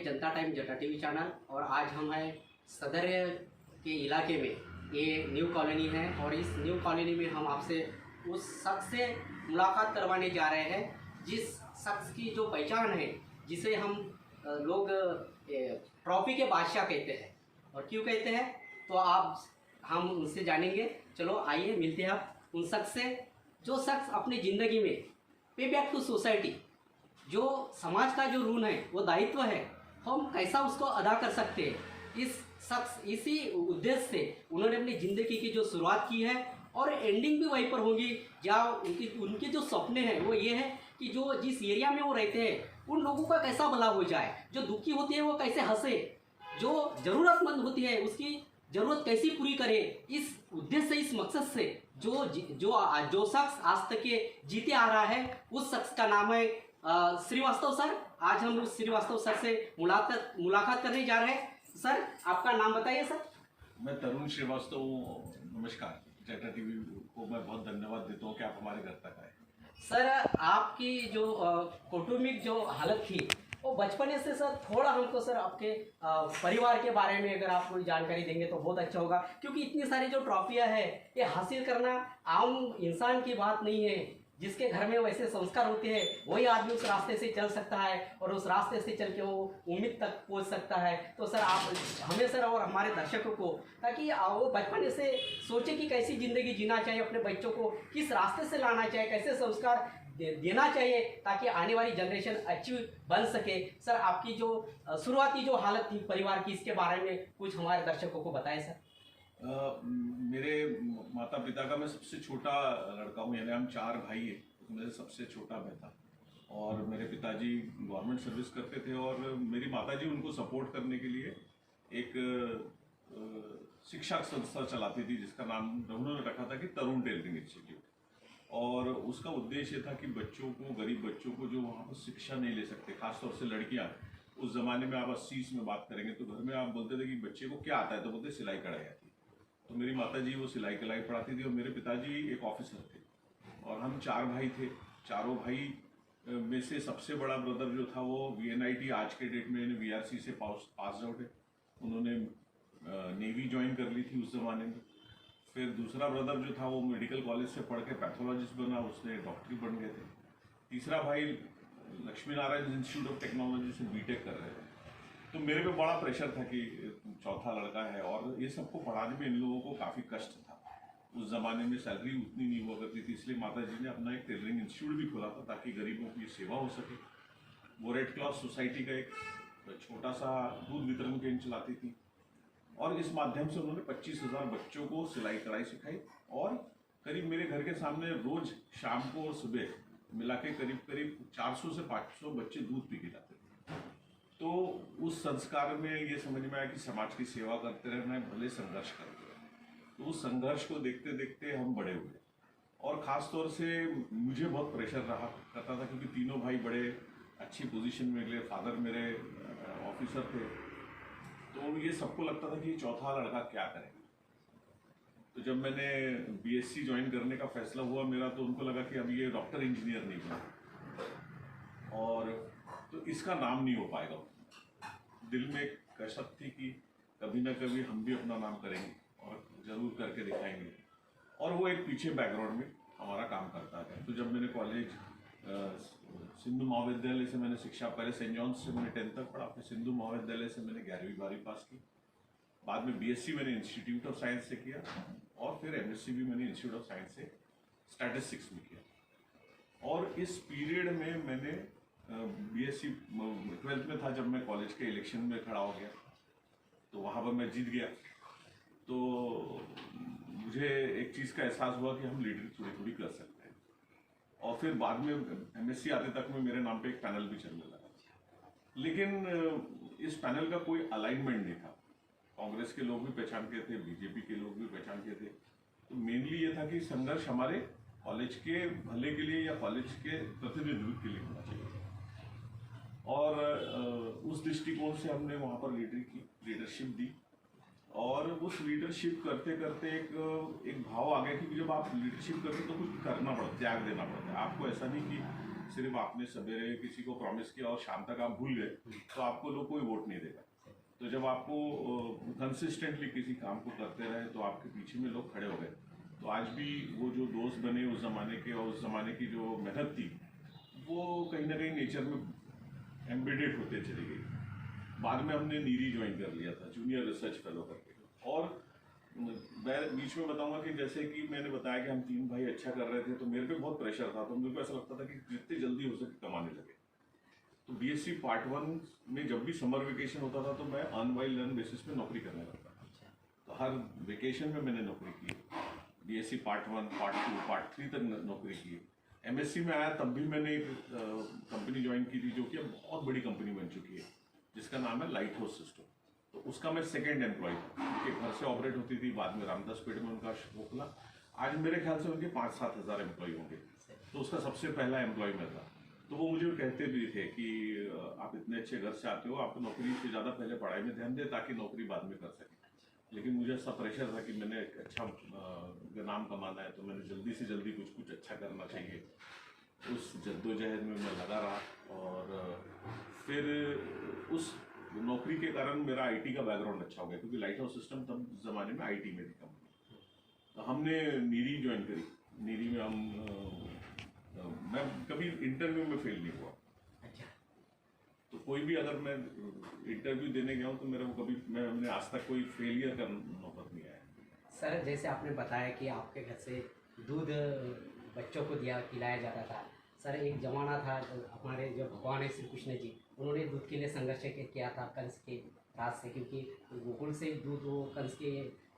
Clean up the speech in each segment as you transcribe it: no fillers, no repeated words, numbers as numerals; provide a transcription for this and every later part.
जनता time जटा TV channel. और आज हम हैं सदर के इलाके में, ये न्यू कॉलोनी है और इस न्यू कॉलोनी में हम आपसे उस शख्स से मुलाकात करवाने जा रहे हैं जिस शख्स की जो पहचान है, जिसे हम लोग ट्रॉफी के बादशाह कहते हैं। और क्यों कहते हैं तो हम उनसे जानेंगे। चलो आइए मिलते हैं आप उन शख्स से, जो शख्स अपनी ज़िंदगी में पे बैक टू सोसाइटी, जो समाज का जो ऋण है, वो दायित्व है, हम कैसा उसको अदा कर सकते हैं। इस शख्स इसी उद्देश्य से उन्होंने अपनी ज़िंदगी की जो शुरुआत की है और एंडिंग भी वहीं पर होगी, जहाँ उनके जो सपने हैं वो ये है कि जो जिस एरिया में वो रहते हैं उन लोगों का कैसा भला हो जाए, जो दुखी होती है वो कैसे हंसे, जो ज़रूरतमंद होती है उसकी ज़रूरत कैसी पूरी करे। इस उद्देश्य से, इस मकसद से जो शख्स आज तक के जीते आ रहा है, उस शख्स का नाम है श्रीवास्तव सर। आज हम उस श्रीवास्तव सर से मुलाकात करने जा रहे हैं। सर, आपका नाम बताइए सर। मैं तरुण श्रीवास्तव हूँ। नमस्कार। जटा टीवी को मैं बहुत धन्यवाद देता हूँ कि आप हमारे घर तक आए। सर, आपकी जो कौटुंबिक जो हालत थी वो बचपने से सर, थोड़ा हमको सर आपके परिवार के बारे में अगर आप कोई जानकारी देंगे तो बहुत अच्छा होगा, क्योंकि इतनी सारी जो ट्रॉफियाँ हैं ये हासिल करना आम इंसान की बात नहीं है। जिसके घर में वैसे संस्कार होते हैं वही आदमी उस रास्ते से चल सकता है और उस रास्ते से चल के वो उम्मीद तक पहुंच सकता है। तो सर, आप हमें सर और हमारे दर्शकों को, ताकि वो बचपन से सोचे कि कैसी ज़िंदगी जीना चाहिए, अपने बच्चों को किस रास्ते से लाना चाहिए, कैसे संस्कार देना चाहिए ताकि आने वाली जनरेशन अच्छी बन सके। सर, आपकी जो शुरुआती जो हालत थी परिवार की, इसके बारे में कुछ हमारे दर्शकों को बताएं सर। मेरे माता पिता का मैं सबसे छोटा लड़का हूँ, यानी हम 4 भाई हैं, उसमें से सबसे छोटा मैं था। और मेरे पिताजी गवर्नमेंट सर्विस करते थे और मेरी माताजी उनको सपोर्ट करने के लिए एक शिक्षा संस्था चलाती थी, जिसका नाम उन्होंने रखा था कि तरुण टेलरिंग इंस्टीट्यूट। और उसका उद्देश्य था कि बच्चों को, गरीब बच्चों को जो वहाँ पर शिक्षा नहीं ले सकते, खासतौर से लड़कियाँ, उस ज़माने में आप 80s में बात करेंगे तो घर में आप बोलते थे कि बच्चे को क्या आता है, तो बोलते सिलाई कढ़ाई आती। तो मेरी माताजी वो सिलाई कढ़ाई पढ़ाती थी और मेरे पिताजी एक ऑफिसर थे और हम 4 भाई थे। चारों भाई में से सबसे बड़ा ब्रदर जो था वो VNIT, आज के डेट में VRC से पास आउट है। उन्होंने नेवी ज्वाइन कर ली थी उस ज़माने में। फिर दूसरा ब्रदर जो था वो मेडिकल कॉलेज से पढ़ के पैथोलॉजिस्ट बना, उसने डॉक्टरी बन गए थे। तीसरा भाई Lakshmi Narayan institute of technology से BTech कर रहे थे। तो मेरे पे बड़ा प्रेशर था कि चौथा लड़का है और ये सबको पढ़ाने में इन लोगों को काफ़ी कष्ट था। उस ज़माने में सैलरी उतनी नहीं हुआ करती थी, इसलिए माताजी ने अपना एक टेलरिंग इंस्टीट्यूट भी खोला था ताकि गरीबों की सेवा हो सके। वो रेड क्रॉस सोसाइटी का एक छोटा सा दूध वितरण केंद्र चलाती थी और इस माध्यम से उन्होंने 25,000 बच्चों को सिलाई कढ़ाई सिखाई। और करीब मेरे घर के सामने रोज़ शाम को और सुबह मिला के करीब 400 से 500 बच्चे दूध पी के जाते थे। तो उस संस्कार में ये समझ में आया कि समाज की सेवा करते रहना है, भले संघर्ष करते रहना। तो उस संघर्ष को देखते देखते हम बड़े हुए और ख़ास तौर से मुझे बहुत प्रेशर रहा करता था, क्योंकि तीनों भाई बड़े अच्छी पोजीशन में गए। फादर मेरे ऑफिसर थे, तो ये सबको लगता था कि चौथा लड़का क्या करेगा। तो जब मैंने BSc ज्वाइन करने का फैसला हुआ मेरा, तो उनको लगा कि अब ये डॉक्टर इंजीनियर नहीं बना और तो इसका नाम नहीं हो पाएगा। दिल में एक कसक थी कि कभी ना कभी हम भी अपना नाम करेंगे और ज़रूर करके दिखाएंगे। और वो एक पीछे बैकग्राउंड में हमारा काम करता है। तो जब मैंने कॉलेज सिंधु महाविद्यालय से मैंने शिक्षा, पहले सेंट जॉन्स से मैंने 10th तक पढ़ा, फिर सिंधु महाविद्यालय से मैंने 11वीं 12वीं पास की। बाद में BSc मैंने इंस्टीट्यूट ऑफ साइंस से किया और फिर MSc भी मैंने इंस्टीट्यूट ऑफ साइंस से स्टैटिस्टिक्स में किया। और इस पीरियड में मैंने BSc 12th में था जब मैं कॉलेज के इलेक्शन में खड़ा हो गया, तो वहाँ पर मैं जीत गया। तो मुझे एक चीज़ का एहसास हुआ कि हम लीडर थोड़ी कर सकते हैं। और फिर बाद में MSc आते तक में मेरे नाम पे एक पैनल भी चलने लगा, लेकिन इस पैनल का कोई अलाइनमेंट नहीं था। कांग्रेस के लोग भी पहचानते थे, BJP के लोग भी पहचानते थे। तो मेनली ये था कि संघर्ष हमारे कॉलेज के भले के लिए या कॉलेज के प्रतिनिधित्व के लिए होना चाहिए। और उस दृष्टिकोण से हमने वहाँ पर लीडरशिप दी और उस लीडरशिप करते करते एक भाव आ गया कि जब आप लीडरशिप करते तो कुछ करना पड़ता है, त्याग देना पड़ता है। आपको ऐसा नहीं कि सिर्फ आपने सवेरे किसी को प्रॉमिस किया और शाम तक आप भूल गए तो आपको लोग कोई वोट नहीं देगा। तो जब आपको कंसिस्टेंटली किसी काम को करते रहे तो आपके पीछे में लोग खड़े हो गए। तो आज भी वो जो दोस्त बने उस ज़माने के और उस ज़माने की जो मेहनत थी वो कहीं ना कहीं नेचर में एम्बेडेड होते चली गई। बाद में हमने नीरी ज्वाइन कर लिया था जूनियर रिसर्च फेलो करके। और मैं बीच में बताऊंगा कि जैसे कि मैंने बताया कि हम 3 भाई अच्छा कर रहे थे तो मेरे पे बहुत प्रेशर था, तो मेरे को ऐसा लगता था कि जितनी जल्दी हो सके कमाने लगे। तो बीएससी पार्ट 1 में जब भी समर वेकेशन होता था तो मैं अर्न बाय लर्न बेसिस पे नौकरी करने लगता था। तो हर वेकेशन में मैंने नौकरी की, बीएससी पार्ट 1, पार्ट 2, पार्ट 3 तक नौकरी की। एमएससी में आया तब भी मैंने एक कंपनी ज्वाइन की थी जो कि अब बहुत बड़ी कंपनी बन चुकी है जिसका नाम है लाइट हाउस सिस्टम। तो उसका मैं सेकेंड एम्प्लॉय था, उनके घर से ऑपरेट होती थी, बाद में रामदासपेट में उनका वो खुला। आज मेरे ख्याल से उनके 5-7 हज़ार एम्प्लॉय होंगे। तो उसका सबसे पहला एम्प्लॉय मैं था। तो वो मुझे कहते भी थे कि आप इतने अच्छे घर से आते हो, आप नौकरी से ज़्यादा पहले पढ़ाई में ध्यान दें ताकि नौकरी बाद में कर सकें। लेकिन मुझे ऐसा प्रेशर था कि मैंने एक अच्छा नाम कमाना है तो मैंने जल्दी से जल्दी कुछ अच्छा करना चाहिए। उस जद्दोजहद में मैं लगा रहा और फिर उस नौकरी के कारण मेरा आईटी का बैकग्राउंड अच्छा हो गया, क्योंकि लाइट हाउस सिस्टम तब ज़माने में आईटी में थी कंपनी। तो हमने नीरी ज्वाइन करी। नीरी में मैं कभी इंटरव्यू में फेल नहीं हुआ। अच्छा। तो कोई भी अगर मैं इंटरव्यू देने गया हूँ तो मेरे को मैंने आज तक कोई फेलियर का नौबत नहीं आया। सर जैसे आपने बताया कि आपके घर से दूध बच्चों को पिलाया जाता था। सर एक ज़माना था हमारे जो भगवान है श्री कृष्ण जी, उन्होंने दूध के लिए संघर्ष किया था कंस के राज से, क्योंकि गोकुल से दूध वो कंस के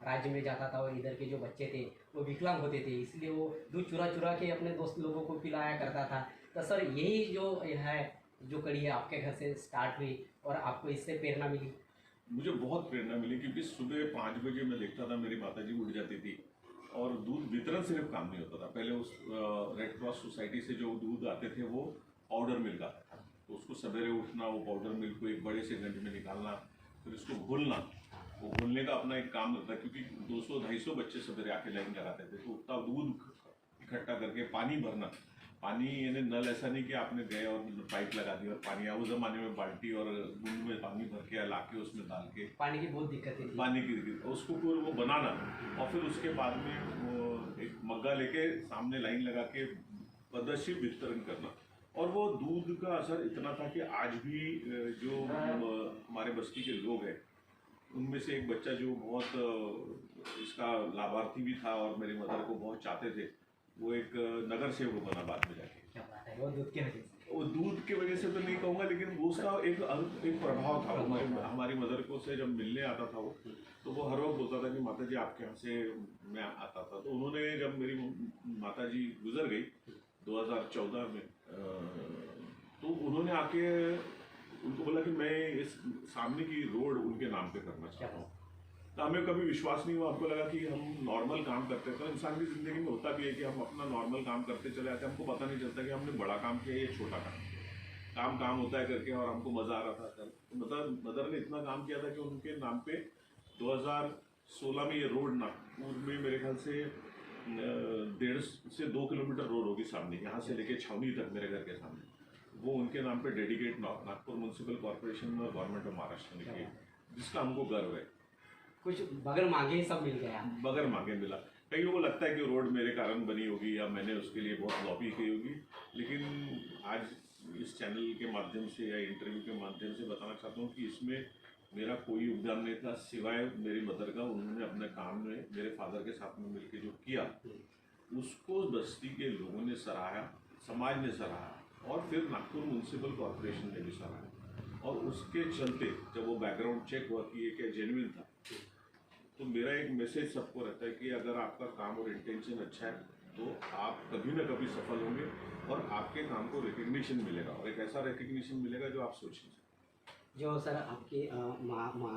राज्य में जाता था और इधर के जो बच्चे थे वो विकलांग होते थे, इसलिए वो दूध चुरा चुरा के अपने दोस्त लोगों को पिलाया करता था। तो सर यही जो है जो कड़ी है आपके घर से स्टार्ट हुई और आपको इससे प्रेरणा मिली? मुझे बहुत प्रेरणा मिली, क्योंकि सुबह 5 बजे मैं देखता था मेरी माताजी उठ जाती थी और दूध वितरण सिर्फ काम नहीं होता था। पहले उस रेड क्रॉस सोसाइटी से जो दूध आते थे वो पाउडर मिल्क आता था, तो उसको सवेरे उठना, वो पाउडर मिल्क को एक बड़े से गंज में निकालना, फिर उसको घोलना। वो घोलने का अपना एक काम होता है, क्योंकि 200-250 बच्चे सवेरे आके लाइन लगाते थे, तो उतना दूध इकट्ठा करके पानी भरना। पानी यानी नल ऐसा नहीं कि आपने गए और पाइप लगा दी और पानी आया। उस जमाने में बाल्टी और बूंद में पानी भर के ला के उसमें डाल के पानी की बहुत दिक्कत थी। पानी की उसको फिर वो बनाना और फिर उसके बाद में वो एक मग्गा लेके सामने लाइन लगा के प्रदर्शित वितरण करना। और वो दूध का असर इतना था कि आज भी जो हमारे बस्ती के लोग हैं उनमें से एक बच्चा जो बहुत इसका लाभार्थी भी था और मेरी मदर को बहुत चाहते थे, वो एक नगर सेवक बना बाद में जाके। क्या बात है, वो दूध की वजह से? वो दूध की वजह से तो नहीं कहूँगा, लेकिन वो उसका एक प्रभाव था। हमारी मदर को से जब मिलने आता था वो, तो वो हर वक्त बोलता था कि माता जी आपके यहाँ से मैं आता था। तो उन्होंने जब मेरी माता जी गुजर गई 2014 में, तो उन्होंने आके उनको बोला कि मैं इस सामने की रोड उनके नाम पे करना चाहता हूँ। तो हमें कभी विश्वास नहीं हुआ, हमको लगा कि हम नॉर्मल काम करते थे। इंसान की ज़िंदगी में होता भी है कि हम अपना नॉर्मल काम करते चले जाते हैं, हमको पता नहीं चलता कि हमने बड़ा काम किया या छोटा काम होता है करके, और हमको मज़ा आ रहा था कर। तो मदर ने इतना काम किया था कि उनके नाम पे 2016 में ये रोड नागपुर में मेरे ख्याल से 1.5 से 2 किलोमीटर रोड होगी सामने, यहाँ से लेके छावनी तक मेरे घर के सामने, वो उनके नाम पे डेडिकेट नागपुर म्यूनसिपल कॉर्पोरेशन और गवर्नमेंट ऑफ महाराष्ट्र ने किया, जिसका हमको गर्व है। कुछ बगैर मांगे ही सब मिल गया। बगैर मांगे मिला। कई लोगों को लगता है कि रोड मेरे कारण बनी होगी या मैंने उसके लिए बहुत लॉबी की होगी, लेकिन आज इस चैनल के माध्यम से या इंटरव्यू के माध्यम से बताना चाहता हूँ कि इसमें मेरा कोई योगदान नहीं था सिवाय मेरी मदर का। उन्होंने अपने काम में मेरे फादर के साथ में मिलकर जो किया उसको बस्ती के लोगों ने सराहा, समाज ने सराहा और फिर नागपुर म्यूनसिपल कॉर्पोरेशन ने भी सराहा। और उसके चलते जब वो बैकग्राउंड चेक हुआ कि ये क्या जेन्युइन था, तो मेरा एक मैसेज सबको रहता है कि अगर आपका काम और इंटेंशन अच्छा है तो आप कभी ना कभी सफल होंगे और आपके काम को रिकग्निशन मिलेगा, और एक ऐसा रिकग्निशन मिलेगा जो आप सोच नहीं सकते। जो सर आपके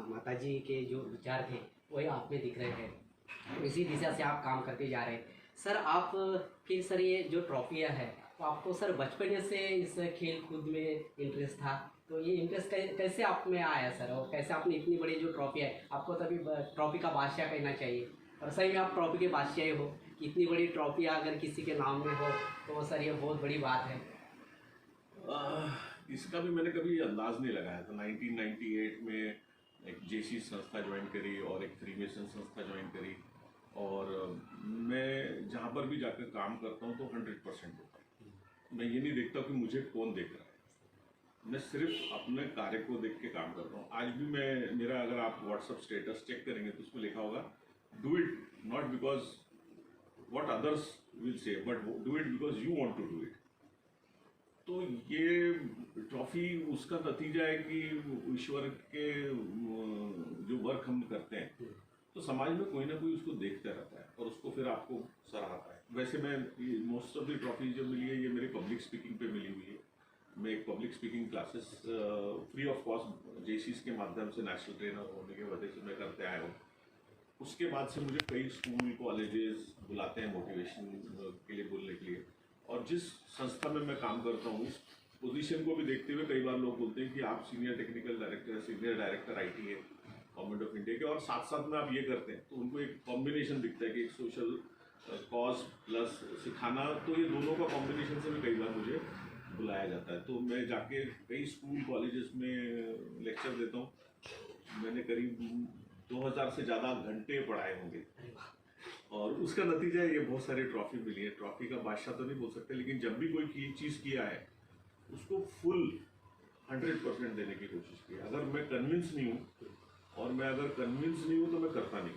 माताजी के जो विचार थे वही आप में दिख रहे हैं, इसी दिशा से आप काम करते जा रहे हैं। सर आप फिर सर ये जो ट्रॉफियाँ है तो आपको सर बचपन से इस खेल कूद में इंटरेस्ट था, तो ये इंटरेस्ट कैसे आप में आया सर, और कैसे आपने इतनी बड़ी जो ट्रॉफी है, आपको तभी ट्रॉफी का बादशाह कहना चाहिए, और सही में आप ट्रॉफी के बादशाह हो कि इतनी बड़ी ट्रॉफी अगर किसी के नाम में हो तो सर ये बहुत बड़ी बात है। इसका भी मैंने कभी अंदाज नहीं लगाया था। 1998 में एक जेसी संस्था ज्वाइन करी और एक फ्रीमेसन संस्था ज्वाइन करी, और मैं जहाँ पर भी जाकर काम करता हूँ तो 100% होता है। मैं ये नहीं देखता कि मुझे कौन देख रहा है, मैं सिर्फ अपने कार्य को देख के काम करता हूँ। आज भी मेरा अगर आप व्हाट्सएप स्टेटस चेक करेंगे तो उसमें लिखा होगा, do it not because what others will say, but do it because you want to do it. तो ये ट्रॉफी उसका नतीजा है कि ईश्वर के जो वर्क हम करते हैं तो समाज में कोई ना कोई उसको देखता रहता है और उसको फिर आपको सराहता है। वैसे मैं मोस्ट ऑफ द ट्रॉफी जो मिली है ये मेरी पब्लिक स्पीकिंग पे मिली हुई है। मैं एक public speaking classes free of cost Jaycees के माध्यम से नेशनल ट्रेनर होने की वजह से मैं करते आया हूँ। उसके बाद से मुझे कई स्कूल कॉलेजेस बुलाते हैं मोटिवेशन के लिए बोलने के लिए, और जिस संस्था में मैं काम करता हूँ उस पोजीशन को भी देखते हुए कई बार लोग बोलते हैं कि आप senior technical director, senior director IT है गवर्नमेंट ऑफ इंडिया के, और साथ साथ में आप ये करते हैं, तो उनको एक कॉम्बिनेशन दिखता है कि एक सोशल कॉज प्लस सिखाना, तो ये दोनों का कॉम्बिनेशन से भी कई बार मुझे बुलाया जाता है। तो मैं जाके कई स्कूल कॉलेजेस में लेक्चर देता हूँ। मैंने करीब 2000 से ज़्यादा घंटे पढ़ाए होंगे और उसका नतीजा ये बहुत सारी ट्रॉफी मिली है। ट्रॉफी का बादशाह तो नहीं बोल सकते, लेकिन जब भी कोई चीज़ किया है उसको फुल 100% देने की कोशिश की। अगर मैं कन्विंस नहीं हूँ और मैं अगर कन्विंस नहीं हूँ तो मैं करता नहीं।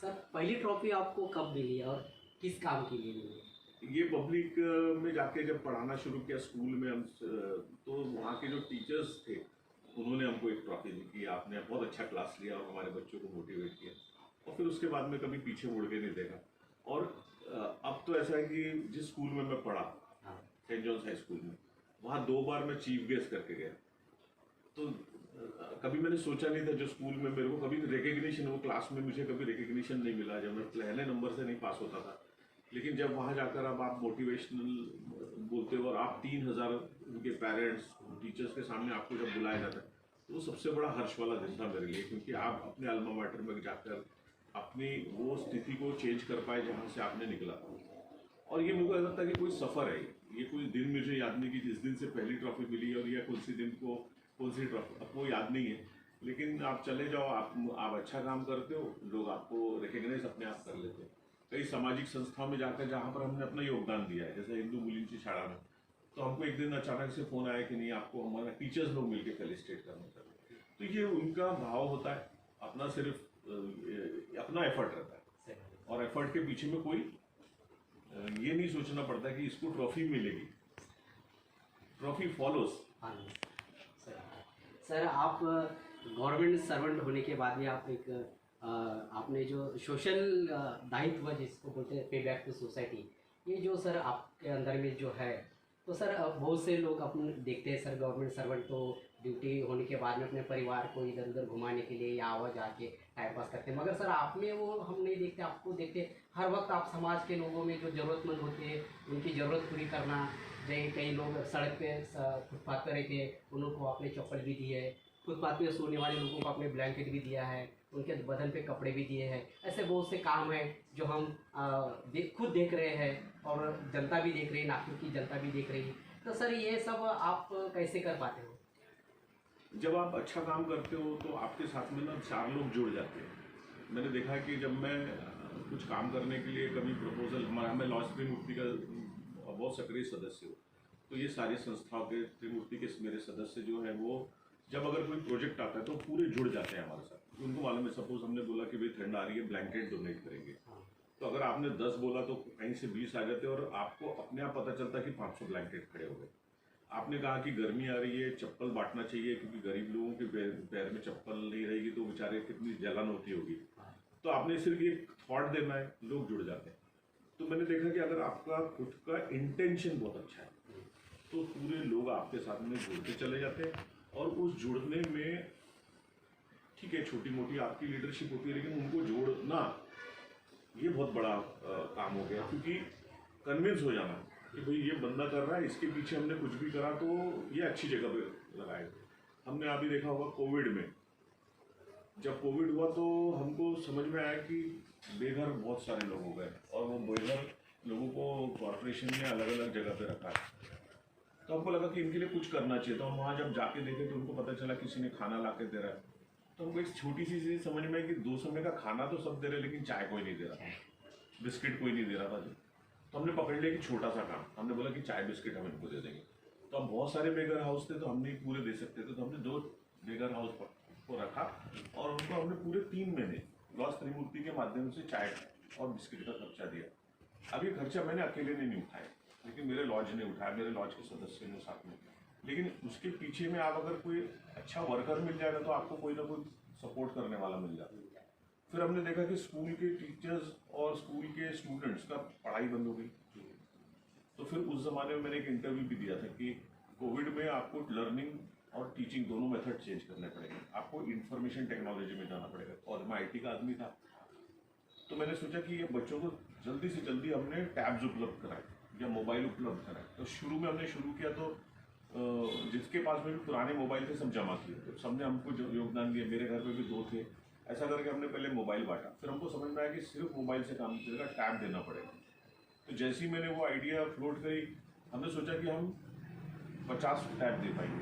सर पहली ट्रॉफी आपको कब मिली और किस काम के लिए मिली? ये पब्लिक में जाके जब पढ़ाना शुरू किया स्कूल में हम, तो वहाँ के जो टीचर्स थे उन्होंने हमको एक ट्रॉफी दी कि आपने बहुत अच्छा क्लास लिया और हमारे बच्चों को मोटिवेट किया, और फिर उसके बाद में कभी पीछे मुड़ के नहीं देखा। और अब तो ऐसा है कि जिस स्कूल में मैं पढ़ा, सेंट जॉन्स हाई स्कूल में, वहाँ 2 बार मैं चीफ गेस्ट करके गया। तो कभी मैंने सोचा नहीं था, जो स्कूल में मेरे को कभी रिकग्निशन, वो क्लास में मुझे कभी रिकग्निशन नहीं मिला जब मैं पहले नंबर से नहीं पास होता था। लेकिन जब वहाँ जाकर अब आप मोटिवेशनल बोलते हो और आप 3000 उनके पेरेंट्स टीचर्स के सामने आपको जब बुलाया जाता है, तो वो सबसे बड़ा हर्ष वाला दिन था मेरे लिए, क्योंकि आप अपने अल्मा मैटर में जाकर अपनी वो स्थिति को चेंज कर पाए जहाँ से आपने निकला। और ये मुझे लगता है कि कोई सफ़र है, ये कोई दिन मुझे याद नहीं कि जिस दिन से पहली ट्रॉफी मिली और या कौन सी दिन को कौन सी ट्रॉफी, अब वो याद नहीं है। लेकिन आप चले जाओ, आप अच्छा काम करते हो, लोग आपको रिकग्नाइज अपने आप कर लेते हैं। कई सामाजिक संस्थाओं में जाकर जहाँ पर हमने अपना योगदान दिया है, जैसे हिंदू मुलींची शाला में, तो हमको एक दिन अचानक से फ़ोन आया कि नहीं, आपको हमारा टीचर्स लोग मिलकर फेलिसिटेट करना चाहिए। तो ये उनका भाव होता है, अपना सिर्फ अपना एफर्ट रहता है, और एफर्ट के पीछे में कोई ये नहीं सोचना पड़ता कि इसको ट्रॉफी मिलेगी, ट्रॉफी फॉलोस। सर आप गवर्नमेंट सर्वेंट होने के बाद भी आप एक आपने जो सोशल दायित्व जिसको बोलते हैं पे बैक टू सोसाइटी, ये जो सर आपके अंदर में जो है, तो सर बहुत से लोग अपने देखते हैं सर गवर्नमेंट सर्वेंट तो ड्यूटी होने के बाद में अपने परिवार को इधर उधर घुमाने के लिए या आवाज आके टाइम पास करते हैं, मगर सर आप में वो हम नहीं देखते। आपको देखते हर वक्त आप समाज के लोगों में जो ज़रूरतमंद होते हैं उनकी ज़रूरत पूरी करना। जैसे कई लोग सड़क पे फुटपाथ पर रहते हैं, उन लोगों को आपने चप्पल भी दी है, फुटपाथ पे सोने वाले लोगों को आपने ब्लैंकेट भी दिया है, उनके बदन पे कपड़े भी दिए हैं। ऐसे बहुत से काम हैं जो हम खुद देख रहे हैं और जनता भी देख रही है, नागपुर की जनता भी देख रही है। तो सर ये सब आप कैसे कर पाते हो? जब आप अच्छा काम करते हो तो आपके साथ में ना 4 लोग जुड़ जाते हैं। मैंने देखा है कि जब मैं कुछ काम करने के लिए कभी प्रपोजल, मैं लॉज त्रिमूर्ति का बहुत सक्रिय सदस्य हूँ, तो ये सारी संस्थाओं के त्रिमूर्ति के मेरे सदस्य जो है वो जब अगर कोई प्रोजेक्ट आता है तो पूरे जुड़ जाते हैं हमारे साथ। उनको मालूम है, सपोज हमने बोला कि भाई ठंड आ रही है, ब्लैंकेट डोनेट करेंगे, तो अगर आपने 10 बोला तो कहीं से 20 आ जाते और आपको अपने आप पता चलता कि 500 ब्लैंकेट खड़े हो गए। आपने कहा कि गर्मी आ रही है, चप्पल बांटना चाहिए, क्योंकि गरीब लोगों के पैर में चप्पल नहीं रहेगी तो बेचारे कितनी जलन होती होगी, तो आपने सिर्फ एक थॉट देना है, लोग जुड़ जाते हैं। तो मैंने देखा कि अगर आपका खुद का इंटेंशन बहुत अच्छा है तो पूरे लोग आपके साथ में जुड़ते चले जाते हैं, और उस जुड़ने में ठीक है छोटी मोटी आपकी लीडरशिप होती है, लेकिन उनको जोड़ना ये बहुत बड़ा काम हो गया, क्योंकि कन्विंस हो जाना कि भाई ये बंदा कर रहा है, इसके पीछे हमने कुछ भी करा तो ये अच्छी जगह पे लगाएगा। हमने अभी देखा होगा कोविड में, जब कोविड हुआ तो हमको समझ में आया कि बेघर बहुत सारे लोग हो गए, और वो बेघर लोगों को कॉरपोरेशन ने अलग अलग जगह पे रखा है। तो हमको लगा कि इनके लिए कुछ करना चाहिए। तो हम वहाँ जब जाके देखे तो उनको पता चला किसी ने खाना ला के दे रहा है। तो हमको एक छोटी सी चीज़ समझ में आई कि 2 समय का खाना तो सब दे रहे, लेकिन चाय कोई नहीं दे रहा, बिस्किट कोई नहीं दे रहा था। तो हमने पकड़ लिया कि छोटा सा काम, हमने बोला कि चाय बिस्किट हम इनको दे देंगे। तो हम बहुत सारे बेगर हाउस थे तो हम नहीं पूरे दे सकते थे, तो हमने 2 बेगर हाउस को रखा और उनको हमने पूरे 3 महीने लॉस त्रिमूर्ति के माध्यम से चाय और बिस्किट का खर्चा दिया। अब ये खर्चा मैंने अकेले ने नहीं उठाया, लेकिन मेरे लॉज ने उठाया, मेरे लॉज के सदस्य ने साथ में। लेकिन उसके पीछे में आप अगर कोई अच्छा वर्कर मिल जाएगा तो आपको कोई ना कोई सपोर्ट करने वाला मिल जाता है। फिर हमने देखा कि स्कूल के टीचर्स और स्कूल के स्टूडेंट्स का पढ़ाई बंद हो गई। तो फिर उस ज़माने में मैंने एक इंटरव्यू भी दिया था कि कोविड में आपको लर्निंग और टीचिंग दोनों मेथड चेंज करने पड़ेंगे, आपको इंफॉर्मेशन टेक्नोलॉजी में जाना पड़ेगा। और मैं IT का आदमी था, तो मैंने सोचा कि ये बच्चों को जल्दी से जल्दी हमने टैब्स उपलब्ध कराए या मोबाइल उपलब्ध कराए। तो शुरू में हमने शुरू किया तो जिसके पास में भी पुराने मोबाइल थे सब जमा किए, तो सबने हमको जो योगदान दिया। मेरे घर पे भी 2 थे, ऐसा करके हमने पहले मोबाइल बांटा। फिर हमको समझ में आया कि सिर्फ मोबाइल से काम नहीं चलेगा, टैब देना पड़ेगा। तो जैसे ही मैंने वो आइडिया फ्लोट करी, हमने सोचा कि हम 50 टैब दे पाएंगे।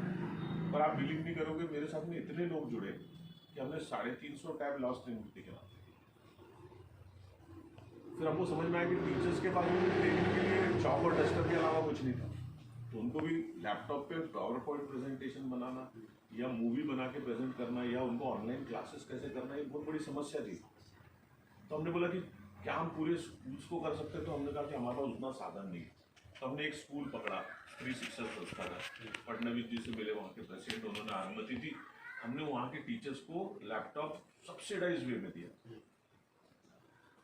पर आप बिलीव नहीं करोगे, मेरे साथ में इतने लोग जुड़े कि हमने 350 टैब लॉस त्रिमूर्ति के नाम। फिर हमको समझ में आया कि टीचर्स के पास में ट्रेनिंग के लिए चॉक और डस्टर के अलावा कुछ नहीं था, तो उनको भी लैपटॉप पे पावर पॉइंट प्रेजेंटेशन बनाना या मूवी बना के प्रेजेंट करना या उनको ऑनलाइन क्लासेस कैसे करना, ये बहुत बड़ी समस्या थी। तो हमने बोला कि क्या हम पूरे स्कूल्स को कर सकते हैं? तो हमने कहा कि हमारे पास उतना साधन नहीं। तो हमने एक स्कूल पकड़ा, स्त्री शिक्षा संस्था का, फडणवीस जी से मिले, वहाँ के प्रेसिडेंट, उन्होंने अनुमति दी। हमने वहाँ के टीचर्स को लैपटॉप सब्सिडाइज वे में दिया,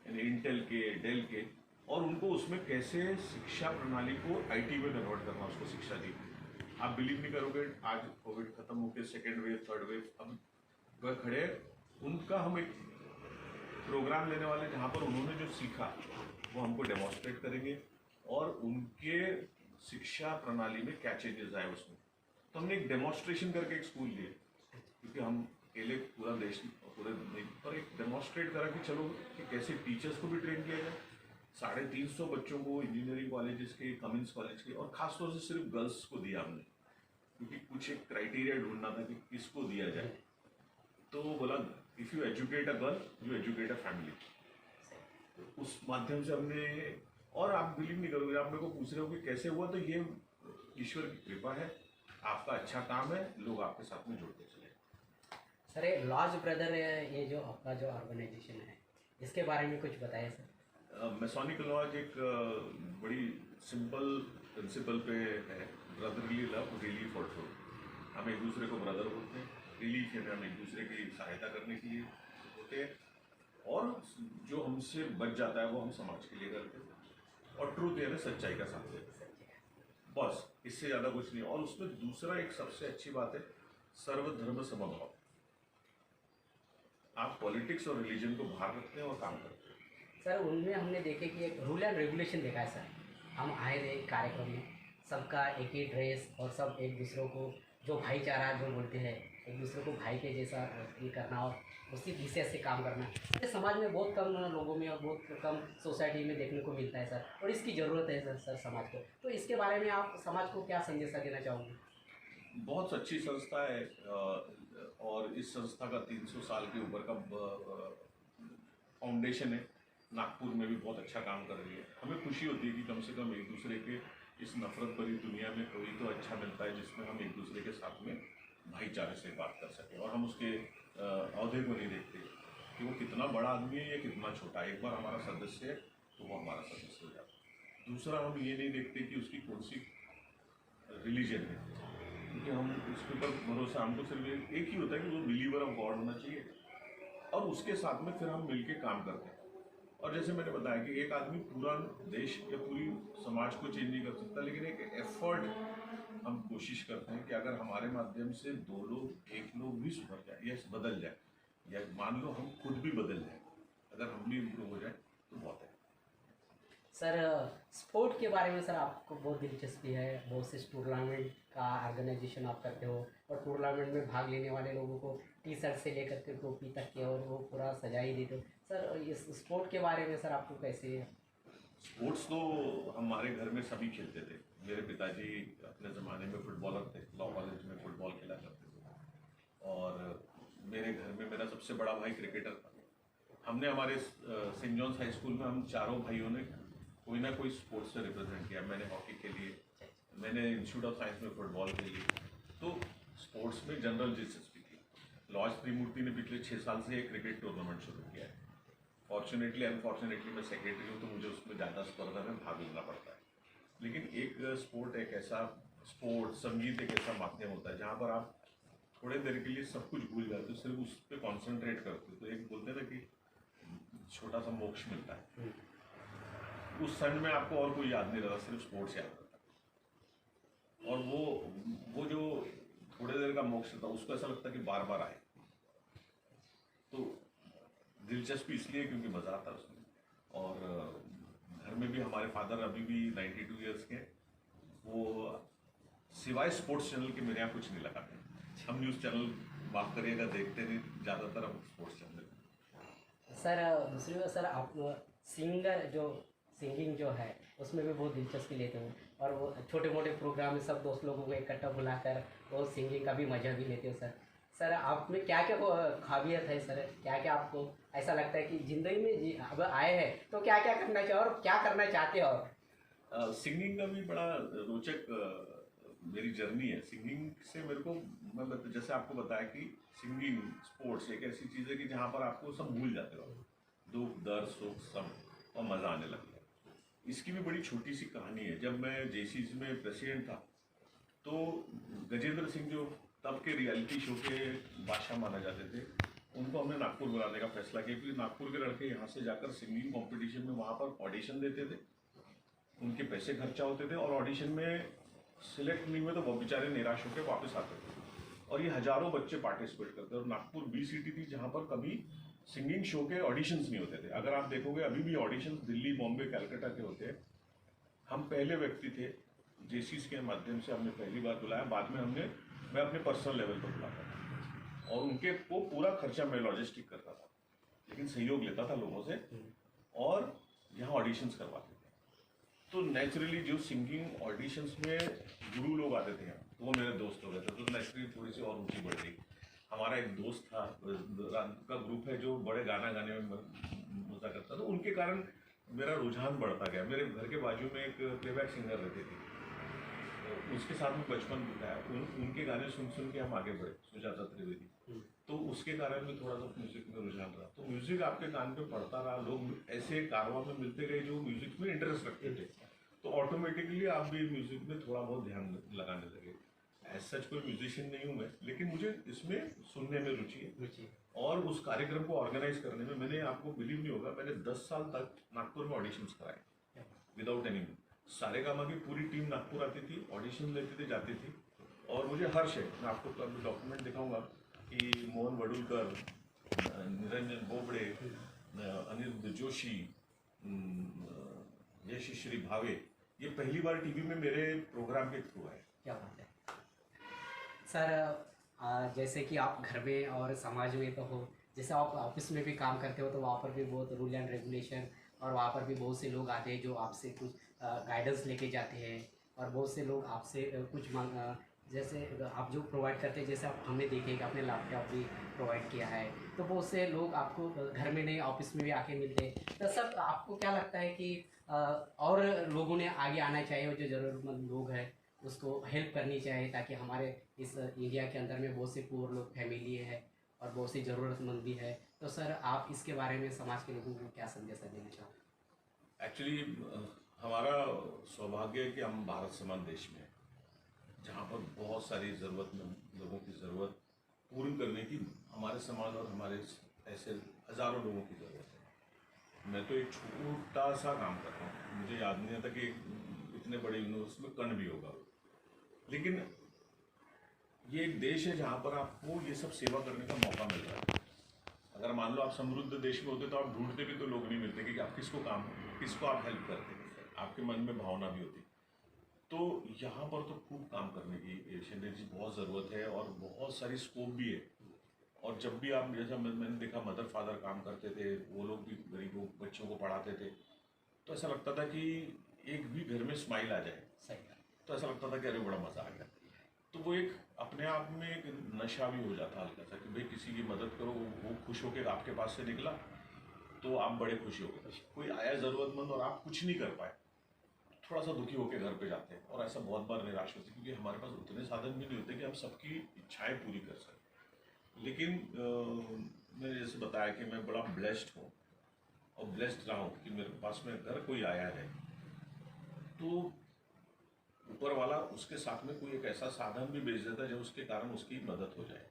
यानी इंटेल के, डेल के, और उनको उसमें कैसे शिक्षा प्रणाली को IT में कन्वर्ट करना, उसको शिक्षा दी। आप बिलीव नहीं करोगे, आज कोविड खत्म होकर सेकेंड वेव, थर्ड वेव, अब वह खड़े, उनका हम एक प्रोग्राम लेने वाले जहाँ पर उन्होंने जो सीखा वो हमको डेमोन्स्ट्रेट करेंगे और उनके शिक्षा प्रणाली में क्या चेंजेस आए उसमें। तो हमने एक डेमोन्स्ट्रेशन करके एक स्कूल लिए, क्योंकि हम अकेले पूरा देश पूरे नहीं, पर एक डेमोन्स्ट्रेट करा कि चलो कि कैसे टीचर्स को भी ट्रेन किया जाए। 350 बच्चों को इंजीनियरिंग कॉलेजेस के, कमिंस कॉलेज के, और खासतौर से सिर्फ गर्ल्स को दिया हमने, क्योंकि कुछ एक क्राइटेरिया ढूंढना था कि किसको दिया जाए। तो वो बोला if you educate a girl you educate a family. तो उस माध्यम से हमने, और आप बिलीव नहीं करोगे, आप मेरे को पूछ रहे हो कि कैसे हुआ, तो ये ईश्वर की कृपा है, आपका अच्छा काम है, लोग आपके साथ में जुड़ते चले। सर ये लॉज ब्रदर, ये जो आपका जो ऑर्गेनाइजेशन है, इसके बारे में कुछ बताइए सर। मैसोनिक लॉज एक बड़ी सिंपल प्रिंसिपल पे है, ब्रदरली लव, रिलीफ और ट्रूथ। हम एक दूसरे को ब्रदर होते हैं, रिलीफ है हम एक दूसरे की सहायता करने के लिए होते हैं, और जो हमसे बच जाता है वो हम समाज के लिए करते हैं, और ट्रूथ है सच्चाई का साथ देते हैं। बस इससे ज़्यादा कुछ नहीं। और उसमें दूसरा एक सबसे अच्छी बात है, सर्वधर्म समभाव। आप पॉलिटिक्स और रिलीजन को बाहर रखते हैं और काम करते हैं। सर उनमें हमने देखे कि एक रूल एंड रेगुलेशन देखा है सर, हम आए थे कार्यक्रम में, सबका एक ही ड्रेस और सब एक दूसरों को जो भाईचारा जो बोलते हैं, एक दूसरे को भाई के जैसा ये करना और उसी विषय से काम करना, ये समाज में बहुत कम लोगों में और बहुत कम सोसाइटी में देखने को मिलता है सर, और इसकी ज़रूरत है सर समाज को। तो इसके बारे में आप समाज को क्या संदेशा देना चाहोगे? बहुत अच्छी संस्था है, और इस संस्था का 300 साल के ऊपर का फाउंडेशन है, नागपुर में भी बहुत अच्छा काम कर रही है। हमें खुशी होती है कि कम से कम एक दूसरे के इस नफरत भरी दुनिया में कोई तो अच्छा मिलता है जिसमें हम एक दूसरे के साथ में भाईचारे से बात कर सकें, और हम उसके अहदे को नहीं देखते कि वो कितना बड़ा आदमी है या कितना छोटा। एक बार हमारा सदस्य है तो वो हमारा सदस्य हो जाता है। दूसरा, हम ये नहीं देखते कि उसकी कौन सी रिलीजन है, क्योंकि हम उसके ऊपर भरोसा, हमको सिर्फ एक ही होता है कि वो बिलीवर ऑफ गॉड होना चाहिए, और उसके साथ में फिर हम मिलके काम करते हैं। और जैसे मैंने बताया कि एक आदमी पूरा देश या पूरी समाज को चेंज नहीं कर सकता, लेकिन एक एफर्ट हम कोशिश करते हैं कि अगर हमारे माध्यम से 2 लोग, 1 लोग भी सुधर जाए या बदल जाए, या मान लो हम खुद भी बदल जाए, अगर हम भी इम्प्रूव हो जाए तो बहुत है। सर स्पोर्ट के बारे में सर आपको बहुत दिलचस्पी है, बहुत से टूर्नामेंट का ऑर्गेनाइजेशन आप करते हो, और टूर्नामेंट में भाग लेने वाले लोगों को टी-शर्ट से लेकर के टोपी तक के और वो पूरा सजा ही देते हो। सर इस स्पोर्ट के बारे में सर आपको कैसे स्पोर्ट्स तो हमारे घर में सभी खेलते थे। मेरे पिताजी अपने ज़माने में फुटबॉलर थे, लॉ कॉलेज में फुटबॉल खेला करते थे। और मेरे घर में मेरा सबसे बड़ा भाई क्रिकेटर था। हमने हमारे सेंट जॉन्स हाई स्कूल में हम चारों भाइयों ने कोई ना कोई स्पोर्ट्स से रिप्रेजेंट किया। मैंने हॉकी खेली, मैंने इंस्टीट्यूट ऑफ साइंस में फुटबॉल खेली। तो स्पोर्ट्स में जनरल दिलचस्पी थी। लॉज त्रिमूर्ति ने पिछले 6 साल से एक क्रिकेट टूर्नामेंट शुरू किया है। फॉर्चुनेटली अनफॉर्चुनेटली मैं सेक्रेटरी हूँ, तो मुझे उसमें ज़्यादा स्पर्धा में भाग लेना पड़ता है। लेकिन एक स्पोर्ट एक ऐसा संगीत एक ऐसा माध्यम होता है जहाँ पर आप थोड़े देर के लिए सब कुछ भूल जाते हो, सिर्फ उस पर कॉन्सेंट्रेट करते हो। तो एक बोलते हैं ना कि छोटा सा मोक्ष मिलता है। उस क्षण में आपको और कोई याद नहीं रहता, सिर्फ स्पोर्ट्स याद रहता है। और वो जो थोड़े देर का मोक्ष था, उसको ऐसा लगता है कि बार बार आए। तो दिलचस्पी इसलिए क्योंकि मज़ा आता है उसमें। और घर में भी हमारे फादर अभी भी 92 ईयर्स के, वो सिवाय स्पोर्ट्स चैनल के मेरे यहाँ कुछ नहीं लगाते। हम न्यूज़ चैनल बात करिएगा देखते नहीं, ज़्यादातर हम स्पोर्ट्स चैनल। सर दूसरी बात सर, आप सिंगिंग जो है उसमें भी बहुत दिलचस्पी लेते हो, और वो छोटे मोटे प्रोग्राम में सब दोस्त लोगों को इकट्ठा बुलाकर वो सिंगिंग का भी मज़ा भी लेते हो सर। सर आप में क्या क्या काबिलियत है सर, क्या क्या आपको ऐसा लगता है कि ज़िंदगी में अब आए हैं तो क्या क्या करना चाहिए और क्या करना चाहते हो? सिंगिंग का भी बड़ा रोचक मेरी जर्नी है। सिंगिंग से मेरे को, मैं जैसे आपको बताया कि सिंगिंग स्पोर्ट्स एक ऐसी चीज़ है कि जहाँ पर आपको सब भूल जाते हो, दुख दर्द सुख सब, और मज़ा आने लगता है। इसकी भी बड़ी छोटी सी कहानी है। जब मैं जेसीज में प्रेसिडेंट था, तो गजेंद्र सिंह जो तब के रियलिटी शो के बादशाह माना जाते थे, उनको हमने नागपुर बुलाने का फैसला किया, क्योंकि नागपुर के लड़के यहाँ से जाकर सिंगिंग कंपटीशन में वहाँ पर ऑडिशन देते थे, उनके पैसे खर्चा होते थे, और ऑडिशन में सिलेक्ट नहीं हुए तो वो बेचारे निराश होकर वापस आते थे। और ये हजारों बच्चे पार्टिसिपेट करते हैं। और नागपुर 20 सिटी थी जहाँ पर कभी सिंगिंग शो के ऑडिशंस नहीं होते थे। अगर आप देखोगे अभी भी ऑडिशंस दिल्ली, बॉम्बे, कलकत्ता के होते हैं। हम पहले व्यक्ति थे, जेसीस के माध्यम से हमने पहली बार बुलाया। बाद में मैं अपने पर्सनल लेवल पर बुलाता था, और उनके को पूरा खर्चा मैं लॉजिस्टिक करता था, लेकिन सहयोग लेता था लोगों से, और यहाँ ऑडिशंस करवाते थे। तो नेचुरली जो सिंगिंग ऑडिशंस में गुरु लोग आते थे यहाँ, तो वो मेरे दोस्त हो गए थे। तो नेचुरली थोड़ी सी और रुचि बढ़ गई। हमारा एक दोस्त था का ग्रुप है जो बड़े गाना गाने में मजा करता था, उनके कारण मेरा रुझान बढ़ता गया। मेरे घर के बाजू में एक प्लेबैक सिंगर रहती थी, तो उसके साथ में बचपन बिताया। उनके गाने सुन सुन के हम आगे बढ़े, सुजाता त्रिवेदी। तो उसके कारण भी थोड़ा सा म्यूजिक में रुझान रहा। तो म्यूजिक आपके कान पे पड़ता रहा, लोग ऐसे कारवां में मिलते गए जो म्यूजिक में इंटरेस्ट रखते थे, तो ऑटोमेटिकली आप भी म्यूजिक में थोड़ा बहुत ध्यान लगाने लगे। एज सच कोई म्यूजिशियन नहीं हूँ मैं, लेकिन मुझे इसमें सुनने में रुचि है। और उस कार्यक्रम को ऑर्गेनाइज करने में, मैंने, आपको बिलीव नहीं होगा, मैंने 10 साल तक नागपुर में ऑडिशंस कराए विदाउट एनी। सारेगामा की पूरी टीम नागपुर आती थी, ऑडिशन लेती थी, जाती थी। और मुझे हर्ष है, मैं आपको कभी डॉक्यूमेंट दिखाऊंगा कि मोहन वडुलकर, निरंजन बोबड़े, अनिरुद्ध जोशी, यशश्री भावे, ये पहली बार टीवी में मेरे प्रोग्राम के थ्रू आए। क्या बात है सर। जैसे कि आप घर में और समाज में तो हो, जैसे आप ऑफिस में भी काम करते हो, तो वहाँ पर भी बहुत रूल एंड रेगुलेशन, और वहाँ पर भी बहुत से लोग आते हैं जो आपसे कुछ गाइडेंस लेके जाते हैं, और बहुत से लोग आपसे कुछ जैसे आप जो प्रोवाइड करते हैं, जैसे आप हमने देखे कि आपने लैपटॉप भी प्रोवाइड किया है, तो बहुत से लोग आपको घर में नहीं ऑफिस में भी आके मिलते हैं। तो सब आपको क्या लगता है कि और लोगों ने आगे आना चाहिए, जो ज़रूरतमंद लोग हैं उसको हेल्प करनी चाहिए, ताकि हमारे इस इंडिया के अंदर में बहुत से पुअर लोग, फैमिली है, और बहुत सी ज़रूरतमंद भी है। तो सर आप इसके बारे में समाज के लोगों को क्या संदेश देना चाहोगे? एक्चुअली हमारा सौभाग्य है कि हम भारत समान देश में हैं, जहाँ पर बहुत सारी ज़रूरतमंद लोगों की ज़रूरत पूरी करने की हमारे समाज और हमारे ऐसे हज़ारों लोगों की ज़रूरत है। मैं तो एक छोटा सा काम कर रहा हूँ, मुझे याद नहीं आता कि इतने बड़े यूनिवर्स में कण भी होगा, लेकिन ये एक देश है जहाँ पर आपको ये सब सेवा करने का मौका मिल रहा है। अगर मान लो आप समृद्ध देश में होते तो आप ढूंढते भी तो लोग नहीं मिलते कि आप किसको आप हेल्प करते, आपके मन में भावना भी होती। तो यहाँ पर तो खूब काम करने की शिंदे जी बहुत ज़रूरत है, और बहुत सारी स्कोप भी है। और जब भी आप, जैसा मैंने देखा मदर फादर काम करते थे, वो लोग भी गरीबों बच्चों को पढ़ाते थे, तो ऐसा लगता था कि एक भी घर में स्माइल आ जाए, सही बात। तो ऐसा लगता था कि अरे बड़ा मज़ा आ गया। तो वो एक अपने आप में एक नशा भी हो जाता हल्का सा कि भाई किसी की मदद करो, वो खुश होकर आपके पास से निकला तो आप बड़े खुशी हो गए। कोई आया ज़रूरतमंद और आप कुछ नहीं कर पाए, थोड़ा सा दुखी होकर घर पे जाते हैं, और ऐसा बहुत बार निराश होती है क्योंकि हमारे पास उतने साधन भी नहीं होते कि हम सबकी इच्छाएं पूरी कर सकें। लेकिन मैंने जैसे बताया कि मैं बड़ा ब्लेस्ड हूँ और ब्लेस्ड रहा हूँ कि मेरे पास में घर कोई आया है तो ऊपर वाला उसके साथ में कोई एक ऐसा साधन भी भेज देता है जो उसके कारण उसकी मदद हो जाए।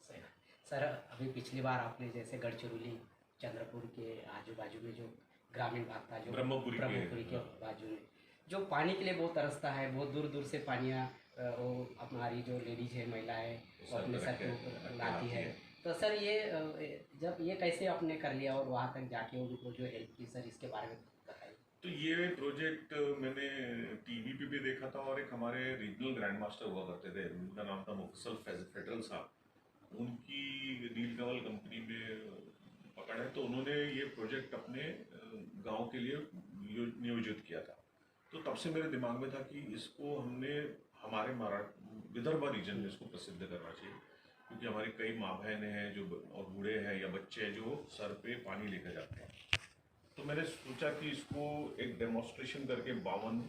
सही बात। सर अभी पिछली बार आपने जैसे गढ़चिरौली चंद्रपुर के आजू बाजू में जो ग्रामीण भाग था, जो ब्रह्मपुरी के बाजू में जो पानी के लिए बहुत तरसता है, बहुत दूर दूर से पानियाँ वो हमारी जो लेडीज है, महिलाएं वो अपने सर के ऊपर लाती है। तो सर ये जब ये कैसे आपने कर लिया और वहाँ तक जाके उनको जो हेल्प की, सर इसके बारे में बताइए। तो ये प्रोजेक्ट मैंने टीवी पे भी देखा था, और एक हमारे रीजनल ग्रैंड मास्टर हुआ करते थे, उनका नाम था मुफस्सल फेडरल साहब, उनकी नीलकमल कंपनी में पकड़ है, तो उन्होंने ये प्रोजेक्ट अपने गांव के लिए नियोजित किया था। तो तब से मेरे दिमाग में था कि इसको हमने हमारे विदर्भ रीजन में इसको प्रसिद्ध करना चाहिए, क्योंकि हमारी कई माँ बहनें हैं जो और बूढ़े हैं या बच्चे हैं जो सर पे पानी लेकर जाते हैं। तो मैंने सोचा कि इसको एक डेमोन्स्ट्रेशन करके 52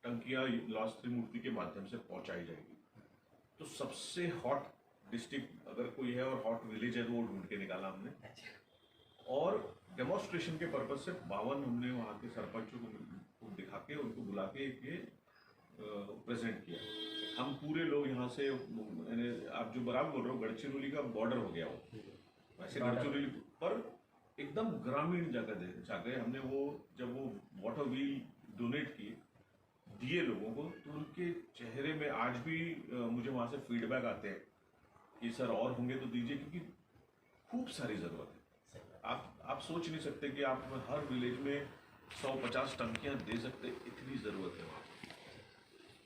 टंकियाँ लास्ट त्रिमूर्ति के माध्यम से पहुंचाई जाएगी। तो सबसे हॉट डिस्ट्रिक्ट अगर कोई है और हॉट विलेज है तो वो ढूंढ के निकाला हमने, और डेमोन्स्ट्रेशन के पर्पज से 52 हमने वहाँ के सरपंचों को दिखा के उनको बुला के ये प्रेजेंट किया। हम पूरे लोग यहाँ से, यानी आप जो बराबर बोल रहे हो, गढ़चिरौली का बॉर्डर हो गया वो, वैसे गढ़चिरौली पर एकदम ग्रामीण जगह जाके हमने वो जब वो वाटर व्हील डोनेट किए दिए लोगों को, तो उनके चेहरे में आज भी मुझे वहाँ से फीडबैक आते हैं कि सर और होंगे तो दीजिए, क्योंकि खूब सारी ज़रूरत है। आप सोच नहीं सकते कि आप हर विलेज में 150 टंकियाँ दे सकते, इतनी ज़रूरत है वहाँ,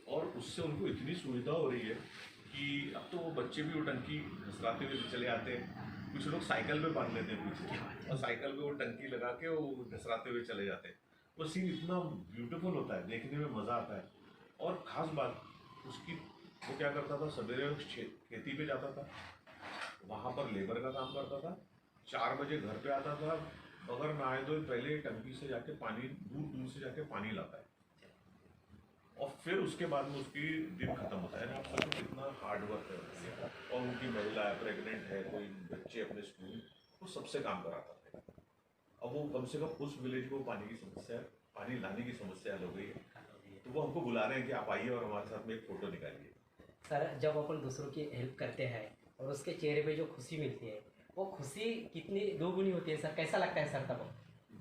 और उससे उनको इतनी सुविधा हो रही है कि अब तो वो बच्चे भी वो टंकी घसराते हुए चले आते हैं। कुछ लोग साइकिल पे बांध लेते हैं पीछे, और साइकिल पे वो टंकी लगा के वो घसराते हुए चले जाते हैं। वो सीन इतना ब्यूटीफुल होता है, देखने में मज़ा आता है। और ख़ास बात उसकी, वो क्या करता था, सवेरे खेती पे जाता था, वहाँ पर लेबर का काम करता था, 4 बजे घर पे आता था, बगैर नहाए धोए पहले टंकी से जाके पानी दूर से जाके पानी लाता है, और फिर उसके बाद में उसकी दिन खत्म होता है। आप सोचो कितना हार्ड वर्क है। और उनकी महिला है, प्रेग्नेंट है, कोई बच्चे अपने स्कूल, वो सबसे काम कराता था। अब वो कम से कम उस विलेज को पानी की समस्या, पानी लाने की समस्या हल हो गई है, तो वो हमको बुला रहे हैं कि आप आइए और हमारे साथ में एक फ़ोटो निकालिए। सर जब अपन दूसरों की हेल्प करते हैं और उसके चेहरे पे जो खुशी मिलती है, वो खुशी कितनी दोगुनी होती है सर, कैसा लगता है सर तब?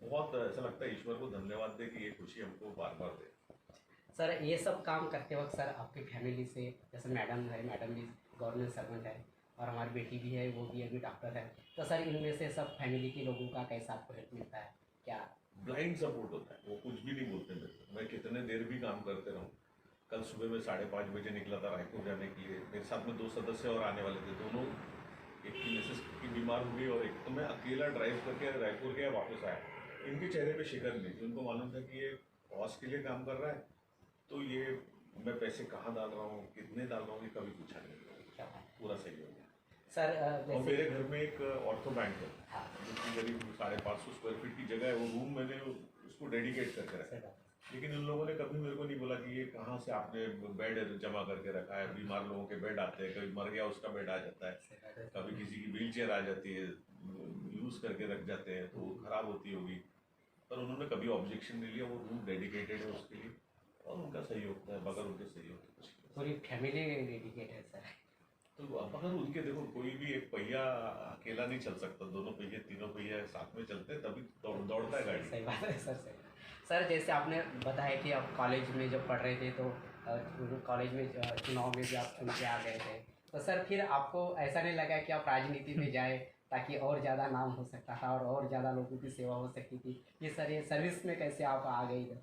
बहुत ऐसा लगता है ईश्वर को धन्यवाद दे कि ये खुशी हमको बार बार दे। सर ये सब काम करते वक्त सर आपकी फैमिली से, जैसे मैडम है, मैडम भी गवर्नमेंट सर्वेंट है, और हमारी बेटी भी है, वो भी अभी डॉक्टर है, तो सर इनमें से सब फैमिली के लोगों का कैसा आपको हेल्प मिलता है क्या? ब्लाइंड सपोर्ट होता है, वो कुछ भी नहीं बोलते मेरे को, मैं कितने देर भी काम करते रहूँ। कल सुबह में 5:30 बजे निकला था रायपुर जाने के लिए, मेरे साथ में 2 सदस्य और आने वाले थे, दोनों, एक की मिसेस की बीमार हो गई और एक तो मैं अकेला ड्राइव करके रायपुर गया, वापस आया। इनके चेहरे पे शिकन नहीं थी, उनको मालूम था कि ये कॉज के लिए काम कर रहा है, तो ये मैं पैसे कहाँ डाल रहा हूँ, कितने डाल रहा हूँ, ये कभी पूछा नहीं, पूरा सही हो गया। सर और मेरे घर में एक ऑर्थो बैंक है, हाँ, जिसकी करीब 550 स्क्वायर फीट की जगह है, वो रूम मैंने उसको डेडिकेट करके रखा है। लेकिन इन लोगों ने कभी मेरे को नहीं बोला कि ये कहाँ से आपने बेड जमा करके रखा है। बीमार लोगों के बेड आते हैं, कभी मर गया उसका बेड आ जाता है, कभी किसी की व्हील चेयर आ जाती है, यूज़ करके रख जाते हैं तो वो ख़राब होती होगी, पर उन्होंने कभी ऑब्जेक्शन नहीं लिया। वो रूम डेडिकेटेड है उसके लिए, और उनका सहयोग है, बगैर उनके सहयोग के कुछ नहीं। पूरी फैमिली डेडिकेट है सर। तो अब अगर उनके, देखो कोई भी एक पहिया अकेला नहीं चल सकता, दोनों पहिए तीनों पहिए साथ में चलते हैं तभी दौड़ता है गाड़ी। सही बात है सर, सही। सर जैसे आपने बताया कि आप कॉलेज में जब पढ़ रहे थे तो कॉलेज में चुनाव में भी आप चुन के आ गए थे, तो सर फिर आपको ऐसा नहीं लगा कि आप राजनीति में जाए ताकि और ज़्यादा नाम हो सकता था और ज़्यादा लोगों की सेवा हो सकती थी, ये सर ये सर्विस में कैसे आप आ गए इधर?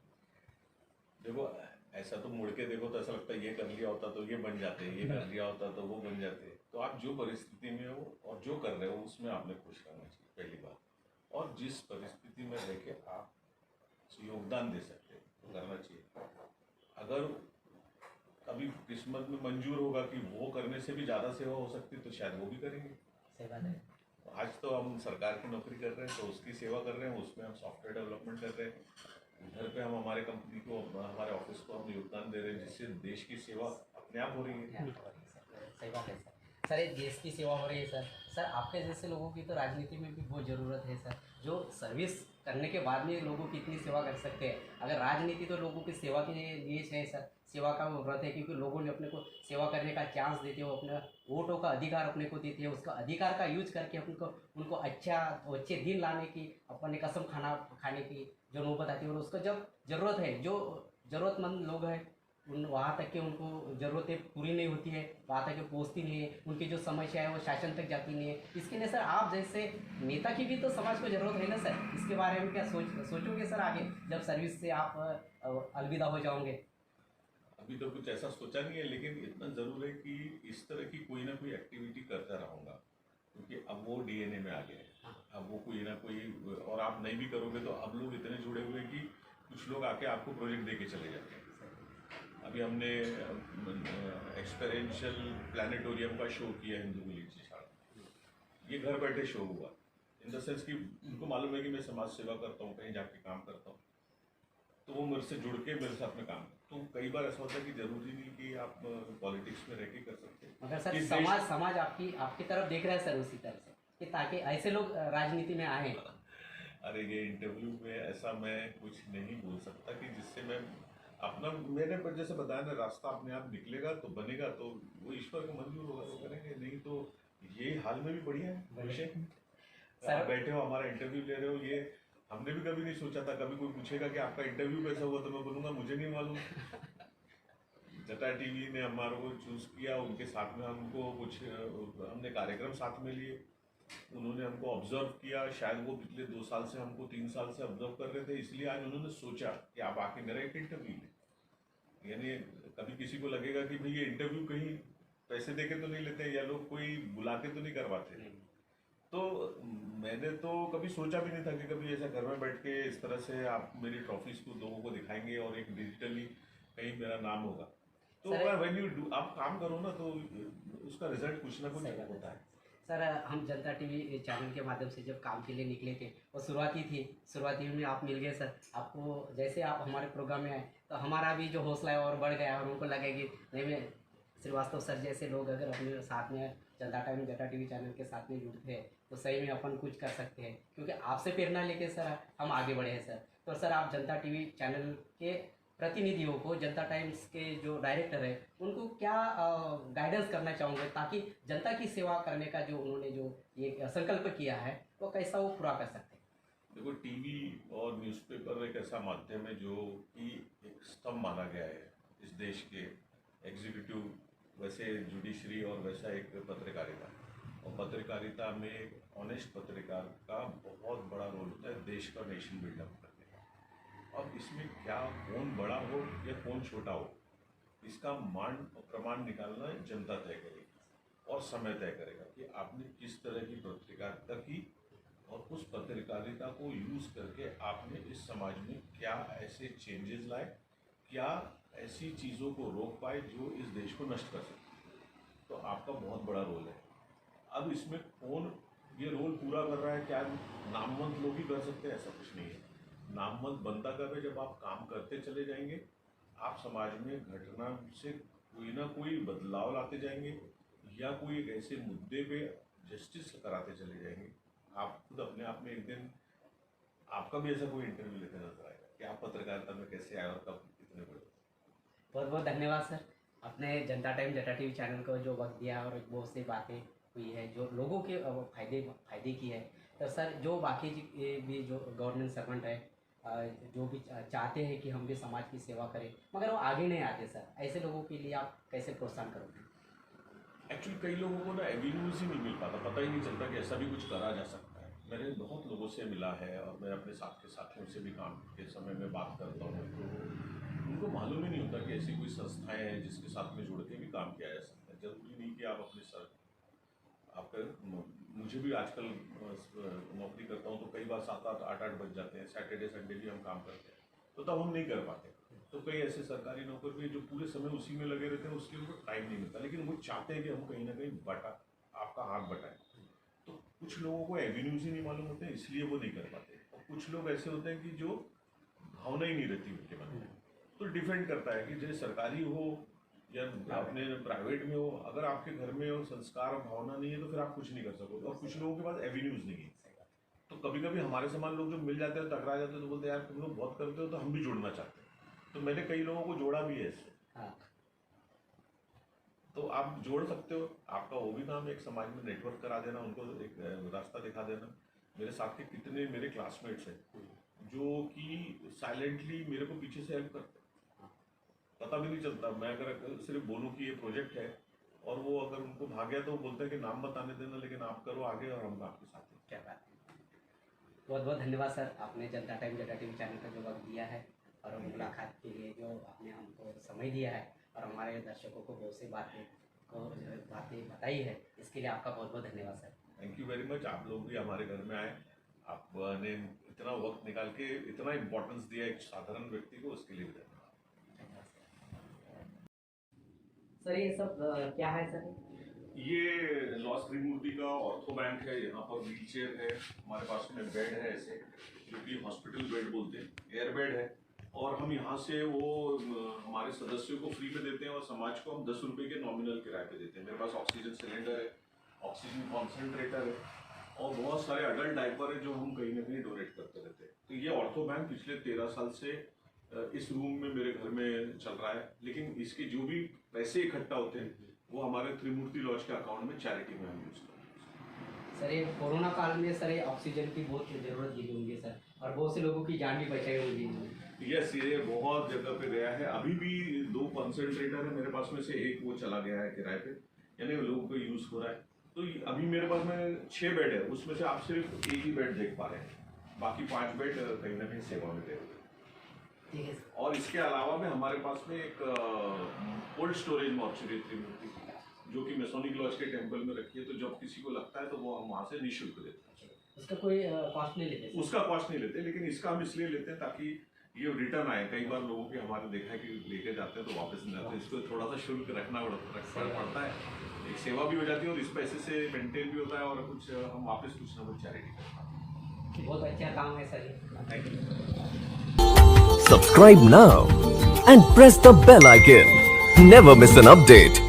देखो ऐसा तो मुड़ के देखो तो ऐसा लगता है ये कर लिया होता तो ये बन जाते, ये कर लिया होता तो वो बन जाते। तो आप जो परिस्थिति में हो और जो कर रहे हो उसमें आपने खुश रहना चाहिए, पहली बात। और जिस परिस्थिति में रह के आप योगदान दे सकते हैं करना चाहिए। अगर कभी किस्मत में मंजूर होगा कि वो करने से भी ज़्यादा सेवा हो सकती है तो शायद वो भी करेंगे। सही बात है। आज तो हम सरकार की नौकरी कर रहे हैं तो उसकी सेवा कर रहे हैं, उसमें हम सॉफ्टवेयर डेवलपमेंट कर रहे हैं, घर पे हम हमारे कंपनी को हमारे ऑफिस को हम योगदान दे रहे हैं, जिससे देश की सेवा अपने आप हो रही है। सही बात है सर। सर ये देश की सेवा हो रही है सर। सर आपके जैसे लोगों की तो राजनीति में भी बहुत ज़रूरत है सर, जो सर्विस करने के बाद में लोगों की इतनी सेवा कर सकते हैं। अगर राजनीति तो लोगों की सेवा के लिए है सर, सेवा का वो व्रत है, क्योंकि लोगों ने अपने को सेवा करने का चांस देते हो, अपना वोटों का अधिकार अपने को देते हैं, उसका अधिकार का यूज करके उनको अच्छे दिन लाने की, अपने कसम खाने की जो नौबत आती है, और उसको जब ज़रूरत है, जो ज़रूरतमंद लोग हैं उन वहाँ तक के उनको ज़रूरतें पूरी नहीं होती है, वहाँ तक के पहुँचती नहीं है, उनकी जो समस्या है वो शासन तक जाती नहीं है। इसके लिए सर आप जैसे नेता की भी तो समाज को ज़रूरत है ना सर, इसके बारे में क्या सोचोगे सर आगे जब सर्विस से आप अलविदा हो जाओगे? अभी तो कुछ ऐसा सोचा नहीं है, लेकिन इतना ज़रूर है कि इस तरह की कोई ना कोई एक्टिविटी करता रहूँगा, क्योंकि अब वो डीएनए में आ गया है। अब वो कोई ना कोई, और आप नहीं भी करोगे तो अब लोग इतने जुड़े हुए हैं कि कुछ लोग आके आपको प्रोजेक्ट दे के चले जाते हैं। अभी हमने एक्सपेरिएंशियल प्लानिटोरियम का शो किया हिंदू विलेज में। ये घर बैठे शो हुआ, इन द सेंस कि उनको मालूम है कि मैं समाज सेवा करता हूँ, कहीं जाके काम करता हूँ, तो वो मेरे से जुड़ के मेरे साथ में काम। तो कई बार ऐसा होता है कि जरूरी नहीं कि आप पॉलिटिक्स में रह के कर सकते हैं। मगर सर समाज आपकी तरफ देख रहा है सर उसी तरह से, कि ताकि ऐसे लोग राजनीति में आए। अरे ये इंटरव्यू में ऐसा मैं कुछ नहीं बोल सकता कि जिससे मैं अपना, मैंने पर जैसे बताया ना, रास्ता अपने आप निकलेगा तो बनेगा, तो वो ईश्वर को मंजूर होगा तो करेंगे, नहीं तो ये हाल में भी बढ़िया है विषय। आप बैठे हो हमारा इंटरव्यू ले रहे हो, ये हमने भी कभी नहीं सोचा था। कभी कोई पूछेगा कि आपका इंटरव्यू कैसा हुआ तो मैं बोलूँगा मुझे नहीं मालूम। जटा टीवी ने हमारे को चूज़ किया, उनके साथ में हमको कुछ हमने कार्यक्रम साथ में लिए, उन्होंने हमको ऑब्जर्व किया। शायद वो पिछले 2 साल से हमको 3 साल से ऑब्जर्व कर रहे थे, इसलिए आज उन्होंने सोचा कि आप आके मेरा एक इंटरव्यू लें। यानी कभी किसी को लगेगा कि भाई ये इंटरव्यू कहीं पैसे देके तो नहीं लेते, या लोग कोई बुला के तो नहीं करवाते, तो मैंने तो कभी सोचा भी नहीं था कि कभी ऐसा घर में बैठ के इस तरह से आप मेरी ट्रॉफीज को लोगों को दिखाएंगे और एक डिजिटली कहीं मेरा नाम होगा। तो व्हेन यू डू, आप काम करो ना तो उसका रिजल्ट कुछ ना कुछ होता है। सर हम जनता टीवी चैनल के माध्यम से जब काम के लिए निकले थे, वो शुरुआती में आप मिल गए सर। आपको जैसे आप हमारे प्रोग्राम में आए तो हमारा भी जो हौसला है और बढ़ गया, और उनको लगे कि नहीं, मैं श्रीवास्तव सर जैसे लोग अगर अपने साथ में जनता टीवी चैनल के साथ में जुड़ते हैं तो सही में अपन कुछ कर सकते हैं, क्योंकि आपसे प्रेरणा लेके सर हम आगे बढ़े हैं सर। तो सर आप जनता टीवी चैनल के प्रतिनिधियों को, जनता टाइम्स के जो डायरेक्टर है, उनको क्या गाइडेंस करना चाहूँगे ताकि जनता की सेवा करने का जो उन्होंने जो ये संकल्प किया है वो कैसा वो पूरा कर सकते हैं? देखो, टीवी और न्यूज़पेपर एक ऐसा माध्यम है जो कि एक स्तंभ माना गया है इस देश के एग्जीक्यूटिव, वैसे जुडिशरी और वैसा एक पत्रकारिता। और पत्रकारिता में एक ऑनेस्ट पत्रकार का बहुत बड़ा रोल होता है देश का नेशन बिल्डअप करने का। अब इसमें क्या कौन बड़ा हो या कौन छोटा हो, इसका मान और प्रमाण निकालना जनता तय करेगी और समय तय करेगा कि आपने किस तरह की पत्रकारिता की, और उस पत्रकारिता को यूज़ करके आपने इस समाज में क्या ऐसे चेंजेस लाए, क्या ऐसी चीज़ों को रोक पाए जो इस देश को नष्ट कर सकते। तो आपका बहुत बड़ा रोल है। अब इसमें कौन ये रोल पूरा कर रहा है, क्या नामवंत लोग ही कर सकते हैं? ऐसा कुछ नहीं है। नामवंत बनता कर रहे, जब आप काम करते चले जाएंगे, आप समाज में घटना से कोई ना कोई बदलाव लाते जाएंगे, या कोई एक ऐसे मुद्दे पे जस्टिस कराते चले जाएंगे। आप खुद अपने आप में एक दिन आपका भी ऐसा कोई इंटरव्यू लेते नजर आएगा कि आप पत्रकारिता में कैसे आए और कब कितने बड़े। बहुत बहुत धन्यवाद सर, अपने जनता टीवी चैनल को जो वक्त दिया और बहुत सी बातें हुई है जो लोगों के फायदे की है। तो सर जो बाकी भी जो गवर्नमेंट सर्वेंट है, जो भी चाहते हैं कि हम भी समाज की सेवा करें मगर वो आगे नहीं आते सर, ऐसे लोगों के लिए आप कैसे प्रोत्साहन करोगे? एक्चुअली कई लोगों को ना एवेन्यूज ही नहीं मिल पाता, पता ही नहीं चलता कि ऐसा भी कुछ करा जा सकता है। मैंने बहुत लोगों से मिला है और मैं अपने साथ के साथियों से भी काम के समय में बात करता हूँ, तो उनको मालूम ही नहीं होता कि ऐसी कोई संस्थाएं हैं जिसके साथ में जुड़ के भी काम किया जा सकता है। जरूरी नहीं कि आप अपने सर आपका, मुझे भी आजकल नौकरी करता हूँ तो कई कई बार 7-8 8-8 बज जाते हैं, सैटरडे संडे भी हम काम करते हैं, तो तब हम नहीं कर पाते। तो कई ऐसे सरकारी नौकर भी जो पूरे समय उसी में लगे रहते हैं, उसके लिए टाइम नहीं मिलता, लेकिन वो चाहते हैं कि हम कहीं ना कहीं आपका हाथ बटाएं। तो कुछ लोगों को एवेन्यूज ही नहीं मालूम होते हैं, इसलिए वो नहीं कर पाते। और कुछ लोग ऐसे होते हैं कि जो भावना ही नहीं रहती उनके मन में। तो डिपेंड करता है कि जैसे सरकारी हो या अपने प्राइवेट में हो, अगर आपके घर में हो संस्कार और भावना नहीं है तो फिर आप कुछ नहीं कर सकोगे। और कुछ लोगों के पास एवेन्यूज नहीं है, तो कभी कभी हमारे समान लोग जो मिल जाते हैं, टकरा जाते हैं, तो बोलते हैं यार तुम लोग बहुत करते हो तो हम भी जुड़ना चाहते हैं। तो मैंने कई लोगों को जोड़ा भी है इससे। तो आप जोड़ सकते हो, आपका वो भी काम है, एक समाज में नेटवर्क करा देना, उनको एक रास्ता दिखा देना। मेरे साथ के कितने मेरे क्लासमेट्स हैं जो कि साइलेंटली मेरे को पीछे से हेल्प करते हैं, पता भी नहीं चलता। मैं अगर सिर्फ बोलूं कि ये प्रोजेक्ट है और वो अगर उनको भाग गया तो वो बोलते हैं कि नाम बताने देना, लेकिन आप करो आगे और हम आपके साथ हैं। क्या बात है, बहुत बहुत धन्यवाद सर, आपने जनता टाइम जनता टीवी चैनल का जो वक्त दिया है और मुलाकात के लिए जो आपने हमको समय दिया है और हमारे दर्शकों को बहुत सी बातें बताई है, इसके लिए आपका बहुत बहुत धन्यवाद sir. Thank you very much. आप लोग भी हमारे घर में आए, आपने इतना वक्त निकाल के इतना इम्पोर्टेंस दिया एक साधारण व्यक्ति को, उसके लिए भी धन्यवाद। सर ये सब क्या है सर? ये लॉस त्रिमूर्ति का ऑर्थो बैंक है। यहाँ पर व्हील चेयर है, हमारे पास में बेड है ऐसे, जो कि हॉस्पिटल बेड बोलते हैं, एयर बेड है। और हम यहाँ से वो हमारे सदस्यों को फ्री में देते हैं और समाज को हम 10 रुपये के नॉमिनल किराए पे देते हैं। मेरे पास ऑक्सीजन सिलेंडर है, ऑक्सीजन कॉन्सेंट्रेटर है और बहुत सारे अडल्ट डायपर है जो हम कहीं ना कहीं डोनेट करते रहते हैं। तो ये ऑर्थो बैंक पिछले 13 साल से इस रूम में मेरे घर में चल रहा है, लेकिन इसके जो भी पैसे इकट्ठा होते हैं वो हमारे त्रिमूर्ति लॉज के अकाउंट में चैरिटी में हम यूज करते हैं। सर ये कोरोना काल में सर ये ऑक्सीजन की बहुत ज़रूरत दी होंगी सर, और बहुत से लोगों की जान भी बचाई होगी। यस, ये बहुत जगह पे गया है। अभी भी 2 कंसंट्रेटर है मेरे पास में से एक वो चला गया है किराए पे, यानी लोगों को यूज हो रहा है। तो अभी मेरे पास में 6 बेड है, उसमें से आप सिर्फ एक ही बेड देख पा रहे हैं, बाकी 5 बेड कहीं ना कहीं सेवा में दे रहे हैं। ठीक है। और इसके अलावा में हमारे पास में एक कोल्ड स्टोरेज मॉर्चरी त्रिमूर्ति जो कि मेसोनिक लॉज के टेम्पल में रखी है, तो जब किसी को लगता है तो वो हम वहाँ से निःशुल्क देते हैं। उसका कोई कॉस्ट नहीं लेते? उसका कॉस्ट नहीं लेते, लेकिन इसका हम इसलिए लेते हैं ताकि ये रिटर्न आए। कई बार लोगों के हमारे देखा है कि लेके जाते हैं तो वापस नहीं जाते, इसको थोड़ा सा शुल्क रखना पड़ता है, एक सेवा भी हो जाती है और इस पैसे से मेंटेन भी होता है और कुछ हम वापस कुछ ना कुछ चैरिटी करते हैं। बहुत अच्छा काम है sir. Thank you. Subscribe now and press the bell icon. Never miss an update.